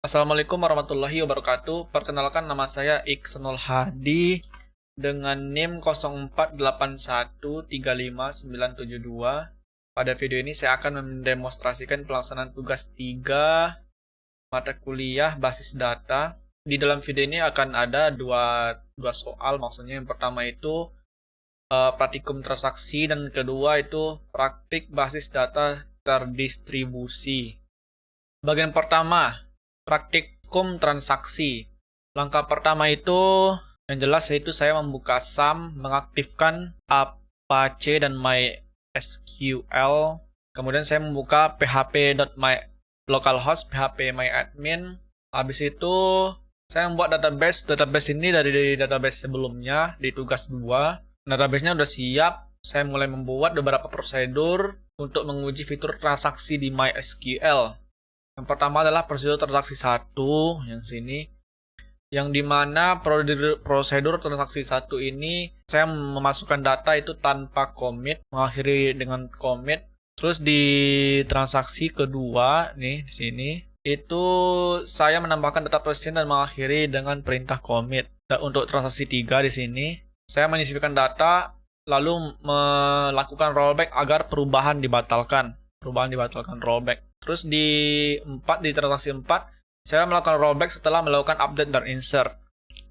Assalamualaikum warahmatullahi wabarakatuh. Perkenalkan, nama saya Iksanul Hadi dengan NIM 0481359972. Pada video ini saya akan mendemonstrasikan pelaksanaan tugas 3 mata kuliah basis data. Di dalam video ini akan ada dua soal, maksudnya yang pertama itu praktikum transaksi dan kedua itu praktik basis data terdistribusi. Bagian pertama, praktikum transaksi. Langkah pertama itu yang jelas yaitu saya membuka SAM, mengaktifkan Apache dan MySQL. Kemudian saya membuka php.mylocalhost, php.myadmin. Habis itu saya membuat database ini dari database sebelumnya di tugas 2. Database-nya udah siap. Saya mulai membuat beberapa prosedur untuk menguji fitur transaksi di MySQL. Yang pertama adalah prosedur transaksi 1 yang sini, yang dimana prosedur transaksi 1 ini saya memasukkan data itu tanpa commit, mengakhiri dengan commit. Terus di transaksi kedua nih di sini itu saya menambahkan data pasien dan mengakhiri dengan perintah commit. Dan untuk transaksi 3 di sini saya menyisipkan data lalu melakukan rollback agar perubahan dibatalkan rollback. Terus di transaksi 4 saya melakukan rollback setelah melakukan update dan insert.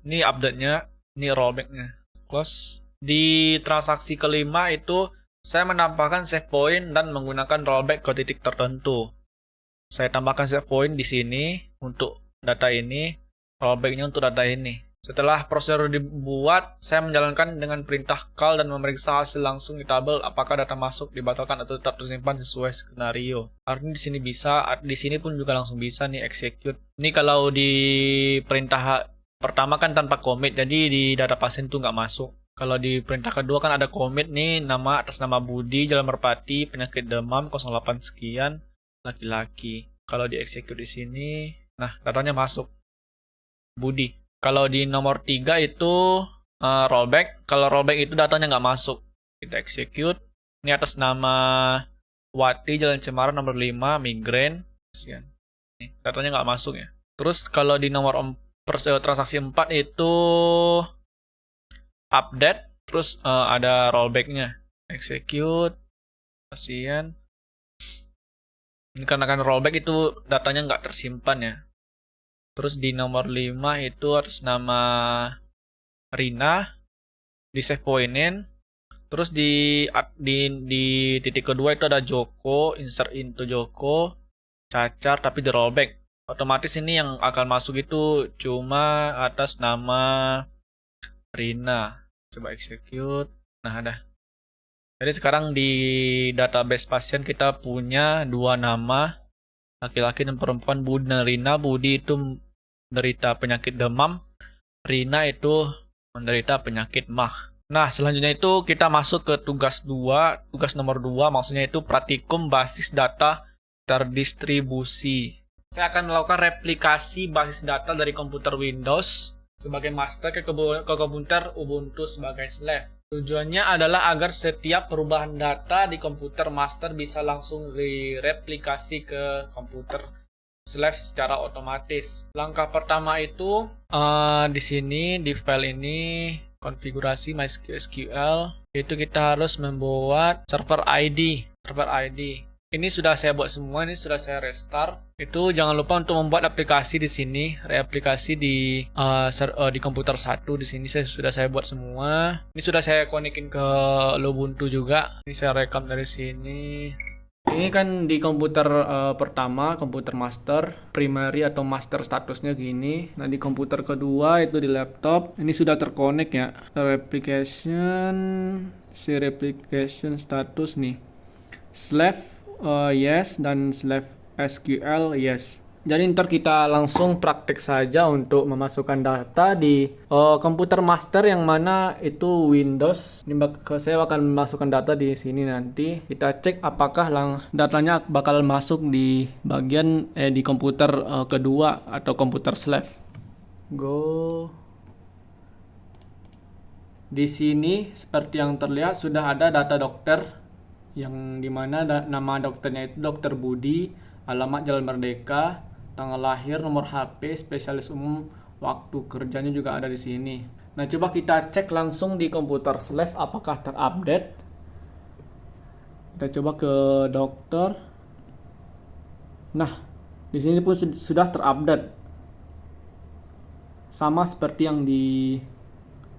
Ini update-nya, ini rollback-nya. Close. Di transaksi kelima itu saya menambahkan save point dan menggunakan rollback ke titik tertentu. Saya tambahkan save point di sini untuk data ini, rollback-nya untuk data ini. Setelah prosedur dibuat, saya menjalankan dengan perintah call dan memeriksa hasil langsung di tabel apakah data masuk, dibatalkan atau tetap tersimpan sesuai skenario. Artinya di sini bisa, di sini pun juga langsung bisa nih execute. Ini kalau di perintah pertama kan tanpa commit, jadi di data pasien tuh nggak masuk. Kalau di perintah kedua kan ada commit nih, nama atas nama Budi, Jalan Merpati, penyakit demam 08 sekian, laki-laki. Kalau di execute di sini, nah datanya masuk. Budi. Kalau di nomor 3 itu rollback. Kalau rollback itu datanya nggak masuk. Kita execute. Ini atas nama Wati, Jalan Cemara nomor 5, migrain. Nih, datanya nggak masuk ya. Terus kalau di nomor transaksi 4 itu update. Terus ada rollbacknya. Execute. Kasihan. Ini karena kan rollback itu datanya nggak tersimpan ya. Terus di nomor 5 itu atas nama Rina, di save pointin. Terus di titik kedua itu ada Joko, insert into Joko, cacar tapi di rollback. Otomatis ini yang akan masuk itu cuma atas nama Rina. Coba execute. Nah ada. Jadi sekarang di database pasien kita punya 2 nama, laki-laki dan perempuan, Budi dan Rina. Budi itu menderita penyakit demam, Rina itu menderita penyakit mah. Nah, selanjutnya itu kita masuk ke tugas 2, tugas nomor 2, maksudnya itu praktikum basis data terdistribusi. Saya akan melakukan replikasi basis data dari komputer Windows sebagai master ke komputer Ubuntu sebagai slave. Tujuannya adalah agar setiap perubahan data di komputer master bisa langsung direplikasi ke komputer slave secara otomatis. Langkah pertama itu di sini di file ini konfigurasi MySQL itu kita harus membuat server ID. Ini sudah saya buat semua, ini sudah saya restart. Itu jangan lupa untuk membuat aplikasi di sini, reaplikasi di komputer 1 di sini sudah saya buat semua. Ini sudah saya konekin ke Ubuntu juga. Ini saya rekam dari sini. Ini kan di komputer pertama, komputer master, primary atau master statusnya gini. Nah di komputer kedua itu di laptop, ini sudah terkonek ya. Replication status nih. Slave yes dan slave SQL yes. Jadi ntar kita langsung praktek saja untuk memasukkan data di komputer master yang mana itu Windows. Ini saya akan memasukkan data di sini nanti. Kita cek apakah datanya bakal masuk di bagian di komputer kedua atau komputer slave. Go. Di sini seperti yang terlihat sudah ada data dokter yang dimana nama dokternya itu Dokter Budi, alamat Jalan Merdeka, tanggal lahir, nomor HP, spesialis umum, waktu kerjanya juga ada di sini. Nah, coba kita cek langsung di komputer Slav apakah terupdate. Kita coba ke dokter. Nah, di sini pun sudah terupdate. Sama seperti yang di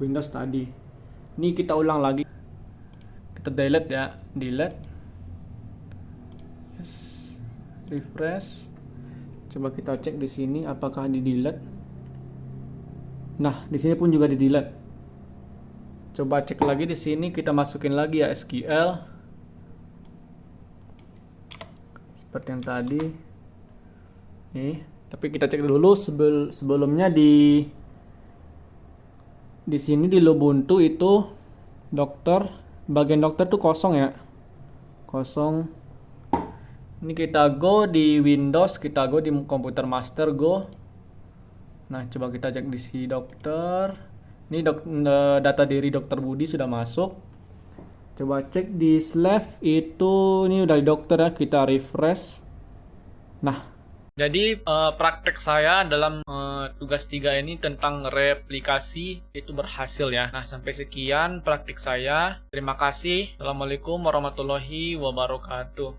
Windows tadi. Ini kita ulang lagi. Kita delete ya, delete. Yes. Refresh. Coba kita cek di sini apakah di delete. Nah, di sini pun juga di delete. Coba cek lagi di sini, kita masukin lagi ya SQL. Seperti yang tadi. Nih, tapi kita cek dulu sebelumnya di sini di Lubuntu itu bagian dokter tuh kosong ya. Kosong. Ini kita go di Windows, kita go di komputer master, go. Nah, coba kita cek di si dokter. Ini data diri dokter Budi sudah masuk. Coba cek di Slav itu, ini udah di dokter ya, kita refresh. Nah, jadi praktek saya dalam tugas 3 ini tentang replikasi itu berhasil ya. Nah, sampai sekian praktik saya. Terima kasih. Assalamualaikum warahmatullahi wabarakatuh.